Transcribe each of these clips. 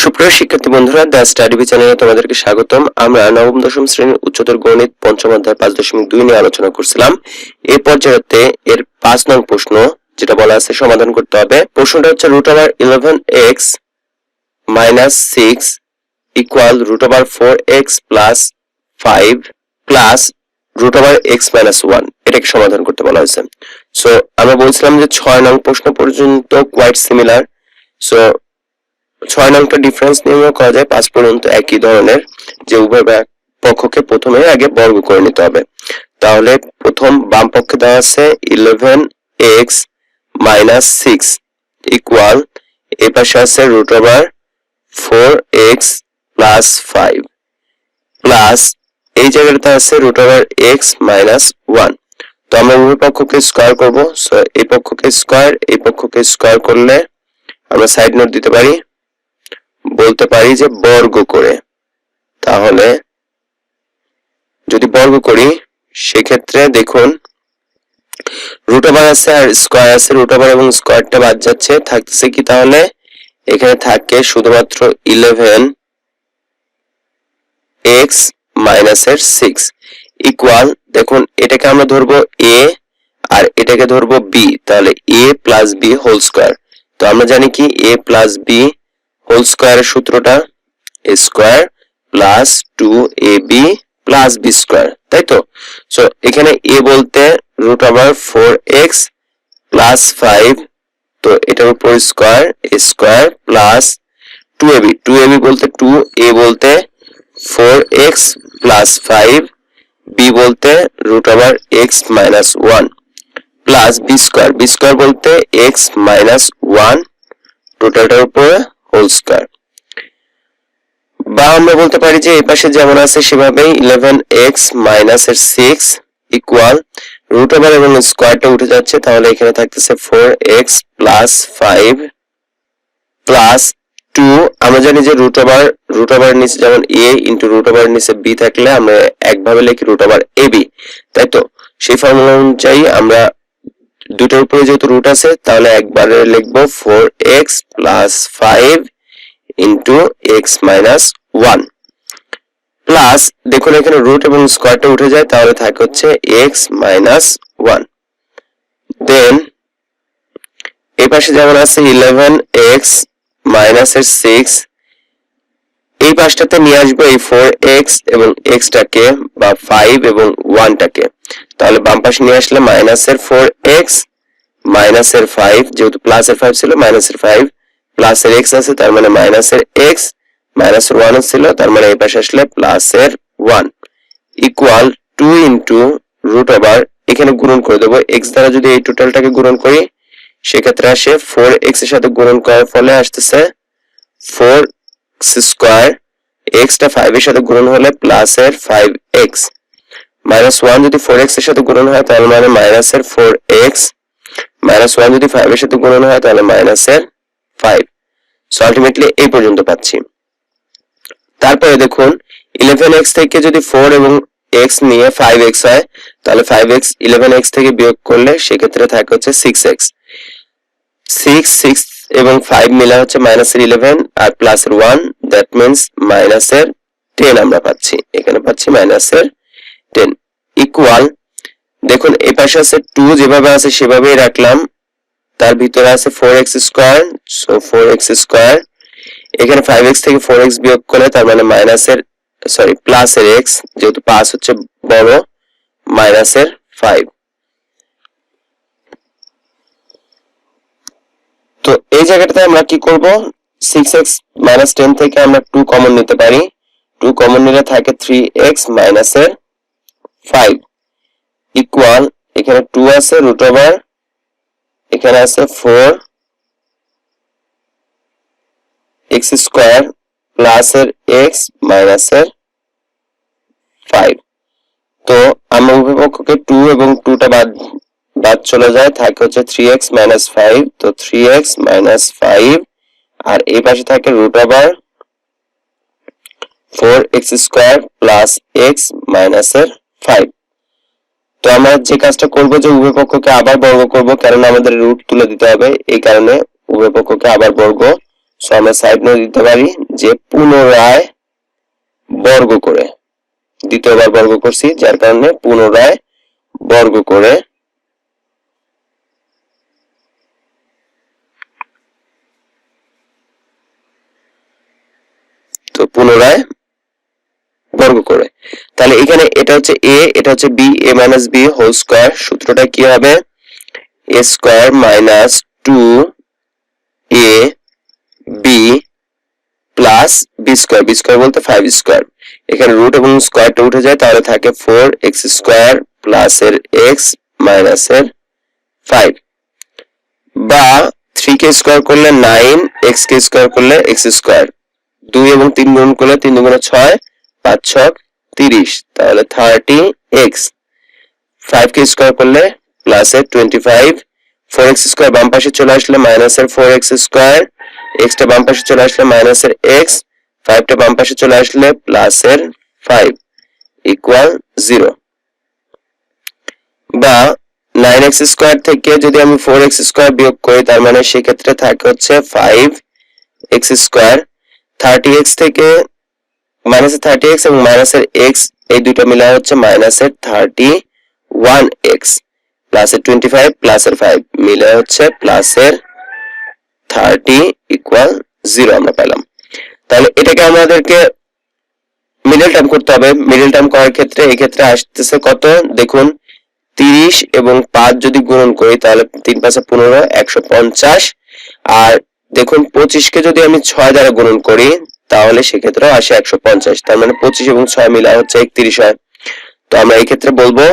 সুপ্রিয় শিক্ষার্থী বন্ধুরা, দ্য স্টাডি বি চ্যানেলে তোমাদেরকে স্বাগতম। আমরা নবম দশম শ্রেণীর উচ্চতর গণিত পঞ্চম অধ্যায় 5.2 নিয়ে আলোচনা করছিলাম। এই পর্যায়ে এর 5 নং প্রশ্ন যেটা বলা আছে সমাধান করতে হবে। প্রশ্নটা হচ্ছে √11x - 6 = √4x + 5 + √x - 1 এটাকে সমাধান করতে বলা হয়েছে। সো আমরা বলছিলাম যে 6 নং প্রশ্ন পর্যন্ত কোয়াইট সিমিলার। সো 6 নংটা ডিফারেন্স নির্ণয় করা যায় 5 পর্যন্ত একই ধরনের, যে উভয় পক্ষকে প্রথমে আগে বর্গ করে নিতে হবে। তাহলে প্রথম বাম পক্ষে দেওয়া আছে 11x - 6 = এই পাশে আছে √4x + 5 প্লাস এই জায়গাটাতে আছে √x - 1। তো আমরা উভয় পক্ষকে স্কয়ার করব। সো এই পক্ষকে স্কয়ার, এই পক্ষকে স্কয়ার করলে আমরা সাইড নোট দিতে পারি, বলতে পারি যে বর্গ করে। তাহলে যদি বর্গ করি সেক্ষেত্রে দেখুন √ওভার আছে আর স্কয়ার আছে, √ওভার এবং স্কয়ারটা বাদ যাচ্ছে, থাকতেছে কি তাহলে এখানে থাকে শুধুমাত্র 11x - 6 ইকুয়াল, দেখুন এটাকে আমরা ধরবো a আর এটাকে ধরবো b, তাহলে a + b হোল স্কয়ার। তো আমরা জানি কি a + b হোল স্কয়ারের সূত্রটা a square plus 2ab plus b square, তাই তো? সো এখানে a বলতে √4x প্লাস 5, তো এটার উপর square a square plus 2ab বলতে 2, a বলতে 4x প্লাস 5, b বলতে √x - 1 প্লাস b স্কয়ার বলতে x - 1 টোটালটার উপর হোল স্কয়ার। বা আমরা বলতে পারি যে এই পাশে যেমন আছে সেভাবেই 11x - 6 ইকুয়াল √ওভার এবং স্কয়ারটা উঠে যাচ্ছে, তাহলে এখানে থাকতেছে 4x প্লাস 5 প্লাস 2। আমরা জানি যে √ওভার নিচে যেমন a ইনটু √ওভার নিচে b থাকলে আমরা একভাবে লিখি √ab, তাই তো? সেই ফর্মুলা অনুযায়ী আমরা দুটোর উপরে যেহেতু রুট আছে তাহলে একবারে লিখবো 4x plus 5 into x - 1 plus, দেখুন এখানে রুট এবং স্কয়ারটা উঠে যায়, তাহলে থাকে হচ্ছে x - 1। দেন এই পাশে যেমন আছে 11x - 6, এই পাশটাতে নিয়ে আসবো এই 4x এবং x টাকে বা 5 এবং 1 টাকে, তাহলে বাম পাশে নিয়ে আসলে মাইনাসের 4x মাইনাসের 5, যেহেতু প্লাসের 5 ছিল মাইনাসের 5 প্লাসের x আছে, তার মানে মাইনাসের x মাইনাসের 1 ছিল, তার মানে এই পাশে আসলে প্লাসের 1 ইকুয়াল 2 ইনটু √ওভার, এখানে গুণন করে দেবো x দ্বারা। যদি এই টোটালটাকে গুণন করি সেক্ষেত্রে আসে 4x এর সাথে গুণন করার ফলে আসতেছে 4x স্কয়ার, x টা 5 এর সাথে গুণন হলে প্লাসের 5x -1, যদি 4x এর সাথে গুণন হয় তাহলে মানে মাইনাসের 4x -1, যদি 5 এর সাথে গুণন হয় তাহলে মাইনাসের 5। সো আলটিমেটলি এই পর্যন্ত পাচ্ছি। তারপরে দেখুন 11x থেকে যদি 4 এবং x নিয়ে 5x হয় তাহলে 5x 11x থেকে বিয়োগ করলে সেক্ষেত্রে থাকে হচ্ছে 6x। 6 এবং 5 মিলা হচ্ছে -11 আর প্লাসের 1, দ্যাট মিন্স -10 আমরা পাচ্ছি, এখানে পাচ্ছি -10 ইকুয়াল, দেখুন এই পাশে আছে 2 যেভাবে আছে সেভাবেই রাখলাম, তার ভিতরে আছে 4x square, so 4x square, এখানে 5x থেকে 4x বিয়োগ করলে তার মানে প্লাসের x, যেহেতু 5 হচ্ছে বড়, মাইনাসের 5। তো এই জায়গাটাতে আমরা কি করব, 6x - 10 থেকে আমরা 2 কমন নিতে পারি, 2 কমন নিলে থাকে 3x - 5 ইকুয়াল, এখানে 2 আছে √ওভার, এখানে আছে 4x স্কয়ার প্লাসের x মাইনাসের 5। তো আমরা উভয় পক্ষকে 2 এবং 2টা বাদ চলে যায়, থাকে হচ্ছে 3x - 5, তো 3x - 5 আর এই পাশে থাকে √over 4x square plus x মাইনাসের 5। তো আমরা যে কাজটা করব যে উভয় পক্ষকে আবার বর্গ করব, কারণ আমাদের রুট তুলে দিতে হবে, এই কারণে উভয় পক্ষকে আবার বর্গ সো আমরা সাইড নোট দিতে পারি যে পুনরায় বর্গ করে, দ্বিতীয়বার বর্গ করছি যার কারণে পুনরায় বর্গ করে তো পুনরায় বর্গ করে, তাহলে এখানে এটা হচ্ছে a, এটা হচ্ছে b, a minus b whole square. সূত্রটা কি হবে? a square minus 2a b plus b square, b square বলতে 5 স্কয়ার, এখানে রুট এবং স্কয়ারটা উঠে যায়, তাহলে থাকে 4x স্কয়ার প্লাস এর x মাইনাস এর 5, বা 3k স্কয়ার করলে 9, x কে স্কয়ার করলে x স্কয়ার, 2 এবং 3 গুণ করলে 3 দুগুণে 6, 5 6 30, তাহলে 30x, 5k স্কয়ার করলে প্লাস এর 25, 4x স্কয়ার বাম পাশে চলে আসলে মাইনাস এর 4x স্কয়ার, x টা বাম পাশে চলে আসলে মাইনাস এর x, 5 টা বাম পাশে চলে আসলে প্লাস এর 5 ইকুয়াল 0, বা 9x স্কয়ার থেকে যদি আমি 4x স্কয়ার বিয়োগ করি তার মানে সেই ক্ষেত্রে থাকে হচ্ছে 5x স্কয়ার, 30x থেকে মাইনাসের 30x এবং মাইনাসের x এই দুটো মিলায় হচ্ছে মাইনাসের 31x, প্লাসের 25 প্লাসের 5 মিলে হচ্ছে প্লাসের 30 ইকুয়াল 0 আমরা পেলাম। তাহলে এটাকে আমাদেরকে মিডল টার্ম করতে হবে। মিডল টার্ম করার ক্ষেত্রে এই ক্ষেত্রে আসতেছে কত দেখুন, 30 এবং 5 যদি গুণন করি তাহলে 3 5 15 150, আর দেখুন 25 কে যদি আমি 6 দ্বারা গুণন করি তাহলে সেক্ষেত্রেও আসে 150, তার মানে 25 এবং 6 মিলা হচ্ছে 31 হয়। তো আমরা এই ক্ষেত্রে বলবো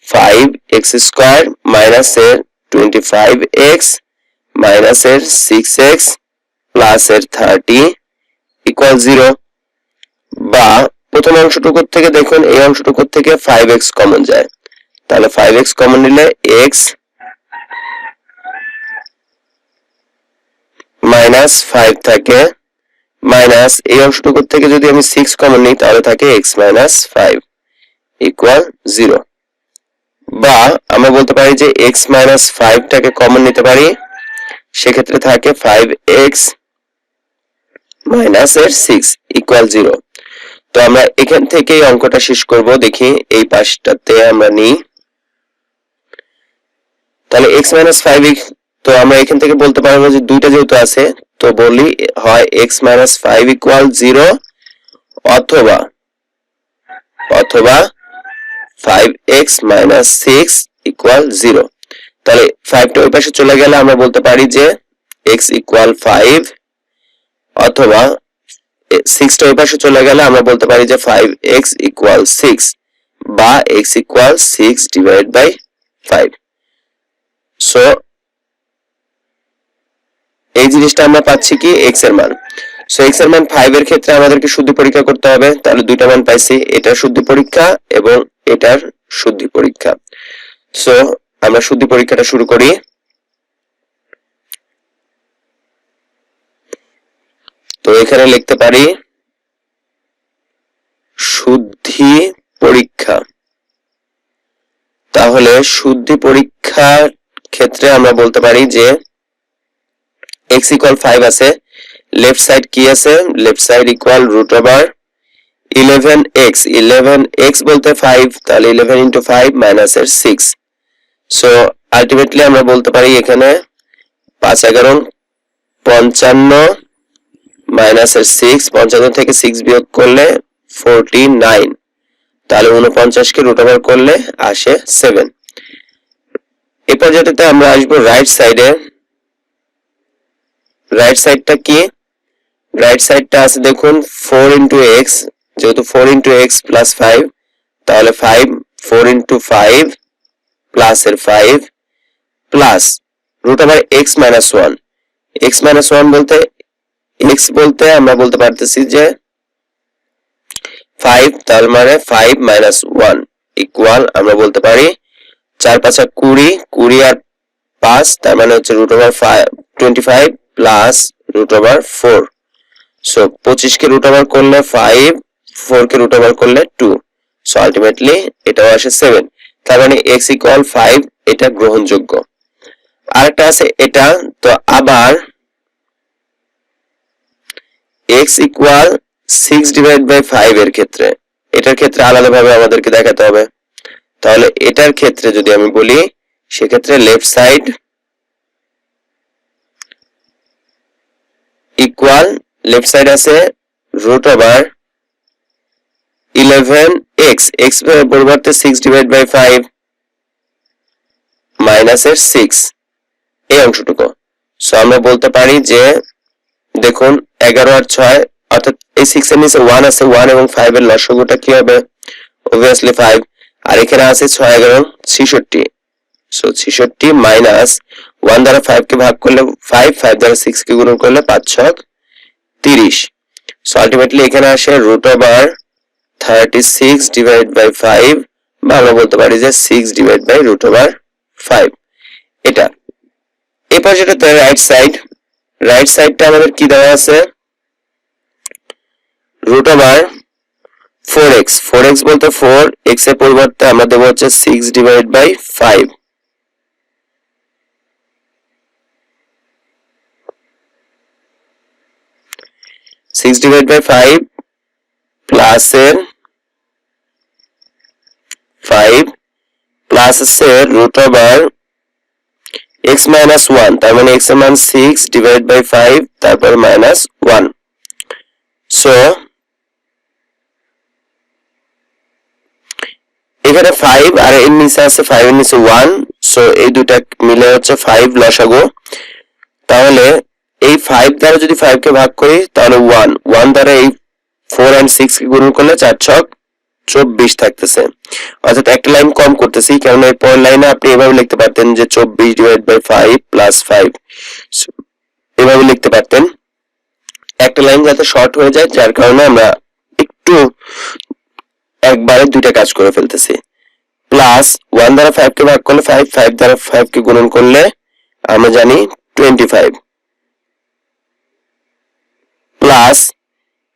5x স্কয়ার মাইনাস এর 25x মাইনাস এর 6x প্লাস এর 30 ইকুয়াল 0, বা প্রথম অংশটুকু থেকে দেখুন এই অংশটুকু থেকে 5x কমন যায়, তাহলে 5x কমন নিলে x মাইনাস 5 থাকে, মাইনাস এই অংশটুকু থেকে যদি আমি 6 কমন নিই তাহলে থাকে x মাইনাস 5 ইকুয়াল 0, বা আমরা বলতে পারি যে x মাইনাস 5 টাকে কমন নিতে পারি, সেক্ষেত্রে থাকে 5x মাইনাস এর 6 ইকুয়াল 0। তো আমরা এখান থেকে এই অঙ্কটা শেষ করব, দেখি এই পাশটাতে আমরা নিই, তাহলে x মাইনাস 5, তো আমরা এখান থেকে বলতে পারবো যে দুইটা যেহেতু আছে তো বলি হয় x মাইনাস 5 ইকুয়াল 0 অথবা 5x মাইনাস 6 ইকুয়াল 0। তাহলে 5 টা ওই পাশে চলে গেলে আমরা বলতে পারি যে x ইকুয়াল 5, অথবা 6 টা ওই পাশে চলে গেলে আমরা বলতে পারি যে 5x ইকুয়াল 6, বা x equal 6 divide by 5। So এই জিনিসটা আমরা পাচ্ছি কি x এর মান। সো x এর মান 5 এর ক্ষেত্রে আমাদেরকে শুদ্ধি পরীক্ষা করতে হবে, তাহলে দুইটা মান পাইছি, এটার শুদ্ধি পরীক্ষা এবং এটার শুদ্ধি পরীক্ষা। সো আমরা শুদ্ধি পরীক্ষাটা শুরু করি। তো এখানে লিখতে পারি শুদ্ধি পরীক্ষা, তাহলে শুদ্ধি পরীক্ষার ক্ষেত্রে আমরা বলতে পারি যে x ইকুয়াল 5 আছে, লেফট সাইড কি আছে, left side equal root over 11x, 11x বলতে 5, তাহলে 11 ইনটু 5 মাইনাস এর 6। সো আলটিমেটলি আমরা বলতে পারি এখানে 5 11 55 মাইনাস এর 6, 55 থেকে 6 বিয়োগ করলে 49, তাহলে 49 কে রুট ওভার করলে আসে 7। এই পর্যায়েতে আমরা আসবো রাইট সাইডে। রাইট সাইডটা কি, রাইট সাইডটা আছে দেখুন 4 ইনটু x, যেহেতু 4 ইনটু x প্লাস 5, তাহলে 5 4 ইনটু 5 প্লাস এর 5 plus root over x minus 1, x minus 1 বলতে x বলতে আমরা বলতে পারতেছি যে 5, তার মানে 5 মাইনাস 1 ইকুয়াল আমরা বলতে পারি 4 5 20, 20 আর 5 তার মানে হচ্ছে root over 25 plus root over 4। So 25 কে রুট ওভার করলে 5, 4 কে রুট ওভার করলে 2, সো আলটিমেটলি এটাও আসে 7, তার মানে x ইকুয়াল 5, এটা গ্রহণযোগ্য। আরেকটা আছে এটা, তো আবার x ইকুয়াল 6/5 এর ক্ষেত্রে, এটার ক্ষেত্রে আলাদাভাবে আমাদেরকে দেখাতে হবে। তাহলে এটার ক্ষেত্রে যদি আমি বলি, সেক্ষেত্রে left side equal, left side আছে √11x, x এর পরিবর্তে 6/5 মাইনাস এর 6, এই অংশটুকু। সো আমরা বলতে পারি যে দেখুন 11 আর 6, অর্থাৎ এই 6 এর নিচে 1 আছে, 1 এবং 5 এর লসাগুটা কি হবে? obviously 5। আর এখানে আছে 6 11 66, সো 66 মাইনাস 1 দ্বারা 5 কে ভাগ করলে 5, 5 দ্বারা 6 কে গুণ করলে 5 6 30। সো আলটিমেটলি এখানে আসে √36/5, বা আমরা বলতে পারি যে 6/5। এটা এই পাশেটাতে রাইট সাইডটা আমাদের কি দেওয়া আছে? √4x, 4x বলতে 4, x এর পরিবর্তে আমরা দেব হচ্ছে 6/5। প্লাস এর 5 প্লাস আছে √x minus 1, তার মানে x এর মান 6/5 তারপর মাইনাস 1। সো এখানে 5 আর এর নিচে আছে 5 এর নিচে 1, সো এই দুটা মিলে হচ্ছে 5 লসাগু। তাহলে এই 5 দ্বারা যদি 5 কে ভাগ করি তাহলে 1 দ্বারা এই 4 and 6 কে গুণ করলে 4 6 24 থাকতেছে, অর্থাৎ একটা লাইন কম করতেছি, কারণ এই পরের লাইনে আপনি এভাবে লিখতে পারতেন যে 24/5 প্লাস 5, এভাবে লিখতে পারতেন। একটা লাইন যাতে শর্ট হয়ে যায়, যার কারণে আমরা একটু একবারে দুইটা কাজ করে ফেলতেছি। প্লাস 1 দ্বারা 5 কে ভাগ করলে 5, 5 দ্বারা 5 কে গুণন করলে আমরা জানি 25, প্লাস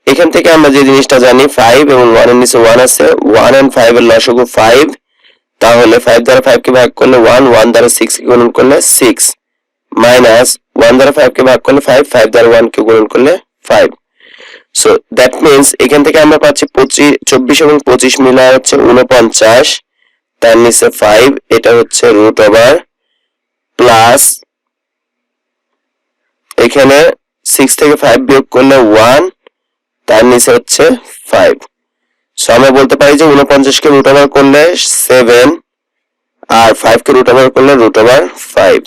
এখান থেকে আমরা যে জিনিসটা জানি 5 এবং 1 এর নিচে 1 আছে, 1 and 5 এর লসাগু 5, তাহলে 5 দ্বারা 5 কে ভাগ করলে 1, 1 দ্বারা 6 কে গুণন করলে 6, মাইনাস 1 দ্বারা 5 কে ভাগ করলে 5, 5 দ্বারা 1 কে গুণন করলে 5। সো দ্যাট মিন্স এখান থেকে আমরা পাচ্ছি 24 এবং 25 মিলে হচ্ছে 49, তার নিচে 5, এটা হচ্ছে √ প্লাস এখানে 6 থেকে 5 বিয়োগ করলে 1, তার নিচে হচ্ছে 5। সো আমরা বলতে পারি যে 49 কে √ করলে 7 আর 5 কে √ করলে √5,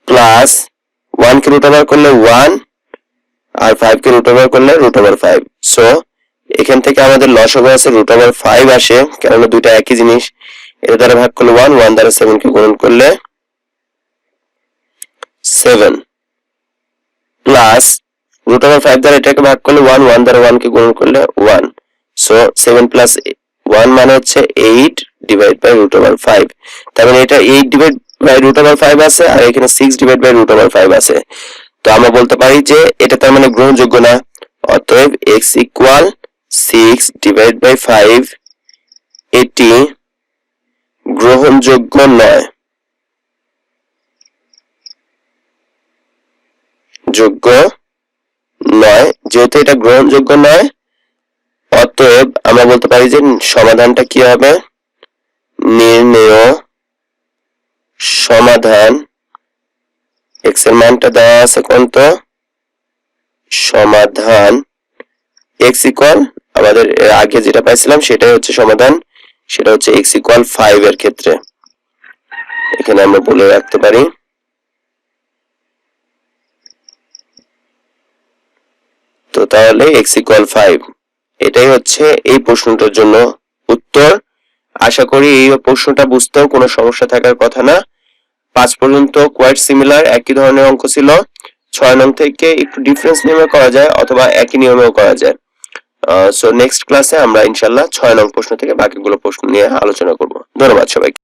প্লাস 1 কে √ করলে 1 আর 5 কে √ করলে √5। সো এখান থেকে আমাদের লসাগু আছে √5 আসে, কারণ দুইটা একই জিনিস। এর দ্বারা ভাগ করলে 1, 1 দ্বারা 7 কে গুণ করলে 7, প্লাস √5 দ্বারা এটাকে ভাগ করলে 1, 1 দ্বারা 1 কে গুণ করলে 1। সো 7 প্লাস 1 মানে হচ্ছে 8/√5, তার মানে এটা 8/√5 আছে, আর এখানে 6/√5 আছে। তো আমরা বলতে পারি যে এটা তার মানে গ্রহণযোগ্য না, অতএব x ইকুয়াল 6/5, এটি গ্রহণযোগ্য নয়, যেহেতু এটা গ্রহণযোগ্য নয়, অতএব আমরা বলতে পারি যে সমাধানটা কি হবে? নির্ণেয় সমাধান, x এর মানটা দেওয়া আছে কত? সমাধান x ইকুয়াল, আমাদের আগে যেটা পাইছিলাম সেটাই হচ্ছে সমাধান, সেটা হচ্ছে x ইকুয়াল 5 এর ক্ষেত্রে। এখানে আমরা বলে রাখতে পারি। তো তাহলে x ইকুয়াল 5, এটাই হচ্ছে এই প্রশ্নটার জন্য উত্তর। আশা করি এই প্রশ্নটা বুঝতেও কোনো সমস্যা থাকার কথা না। 5 পর্যন্ত কোয়াইট সিমিলার, একই ধরনের অঙ্ক ছিল। 6 নং থেকে একটু ডিফারেন্স নিয়মে করা যায় অথবা একই নিয়মেও করা যায়। সো নেক্সট ক্লাসে আমরা ইনশাআল্লাহ 6 নং প্রশ্ন থেকে বাকিগুলো প্রশ্ন নিয়ে আলোচনা করব। ধন্যবাদ সবাইকে।